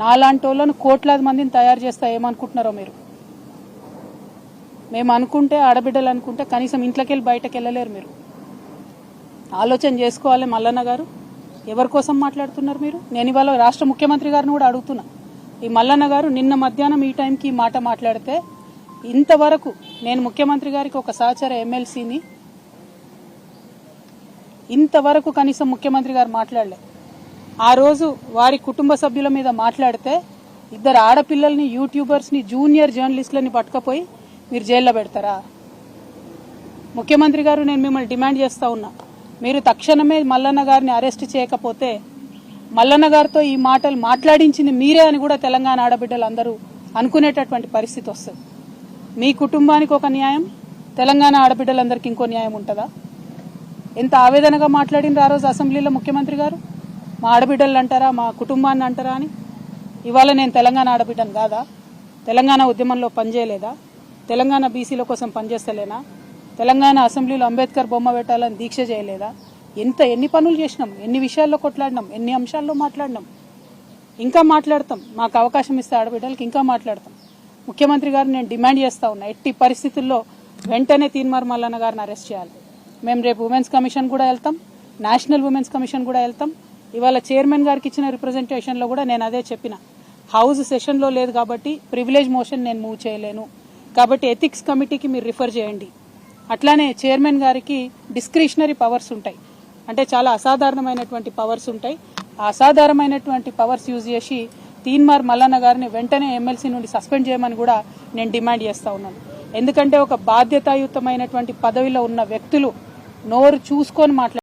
నాలాంటి వాళ్ళను కోట్లాది మందిని తయారు చేస్తా ఏమనుకుంటున్నారో మీరు. మేము అనుకుంటే ఆడబిడ్డలు అనుకుంటే కనీసం ఇంట్లోకి వెళ్ళి బయటకు వెళ్ళలేరు. మీరు ఆలోచన చేసుకోవాలి. మల్లన్న గారు ఎవరి కోసం మాట్లాడుతున్నారు మీరు? నేను ఇవాళ రాష్ట్ర ముఖ్యమంత్రి గారిని కూడా అడుగుతున్నా. ఈ మల్లన్న గారు నిన్న మధ్యాహ్నం ఈ టైంకి ఈ మాట మాట్లాడితే ఇంతవరకు నేను ముఖ్యమంత్రి గారికి ఒక సహచర ఎమ్మెల్సీని ఇంతవరకు కనీసం ముఖ్యమంత్రి గారు మాట్లాడలే. ఆ రోజు వారి కుటుంబ సభ్యుల మీద మాట్లాడితే ఇద్దరు ఆడపిల్లల్ని యూట్యూబర్స్ని జూనియర్ జర్నలిస్టులని పట్టుకపోయి మీరు జైల్లో పెడతారా? ముఖ్యమంత్రి గారు నేను మిమ్మల్ని డిమాండ్ చేస్తా ఉన్నా, మీరు తక్షణమే మల్లన్న గారిని అరెస్ట్ చేయకపోతే మల్లన్న గారితో ఈ మాటలు మాట్లాడించింది మీరే అని కూడా తెలంగాణ ఆడబిడ్డలు అందరూ అనుకునేటటువంటి పరిస్థితి వస్తుంది. మీ కుటుంబానికి ఒక న్యాయం, తెలంగాణ ఆడబిడ్డలందరికీ ఇంకో న్యాయం ఉంటుందా? ఎంత ఆవేదనగా మాట్లాడినారు ఆ రోజు అసెంబ్లీలో ముఖ్యమంత్రి గారు. మా ఆడబిడ్డలు అంటారా, మా కుటుంబాన్ని అంటారా అని. ఇవాళ నేను తెలంగాణ ఆడబిడ్డను కాదా? తెలంగాణ ఉద్యమంలో పనిచేయలేదా? తెలంగాణ బీసీల కోసం పనిచేస్తలేనా? తెలంగాణ అసెంబ్లీలో అంబేద్కర్ బొమ్మ పెట్టాలని దీక్ష చేయలేదా? ఎన్ని పనులు చేసినాం, ఎన్ని విషయాల్లో కొట్లాడినాం, ఎన్ని అంశాల్లో మాట్లాడినాం, ఇంకా మాట్లాడతాం. మాకు అవకాశం ఇస్తే ఆడబిడ్డలకి ఇంకా మాట్లాడతాం. ముఖ్యమంత్రి గారు నేను డిమాండ్ చేస్తా ఉన్నా, ఎట్టి పరిస్థితుల్లో వెంటనే తీన్మార్ మల్లన్న గారిని అరెస్ట్ చేయాలి. మేము రేపు ఉమెన్స్ కమిషన్ కూడా వెళ్తాం, నేషనల్ ఉమెన్స్ కమిషన్ కూడా వెళ్తాం. ఇవాళ చైర్మన్ గారికి ఇచ్చిన రిప్రజెంటేషన్లో కూడా నేను అదే చెప్పిన, హౌస్ సెషన్లో లేదు కాబట్టి ప్రివిలేజ్ మోషన్ నేను మూవ్ చేయలేను, కాబట్టి ఎథిక్స్ కమిటీకి మీరు రిఫర్ చేయండి. అట్లానే చైర్మన్ గారికి డిస్క్రిషనరీ పవర్స్ ఉంటాయి, అంటే చాలా అసాధారణమైనటువంటి పవర్స్ ఉంటాయి. ఆ అసాధారణమైనటువంటి పవర్స్ యూజ్ చేసి తీన్మార్ మల్లన్న గారిని వెంటనే ఎమ్మెల్సీ నుండి సస్పెండ్ చేయమని కూడా నేను డిమాండ్ చేస్తా ఉన్నాను. ఎందుకంటే ఒక బాధ్యతాయుతమైనటువంటి పదవిలో ఉన్న వ్యక్తులు నోరు చూసుకొని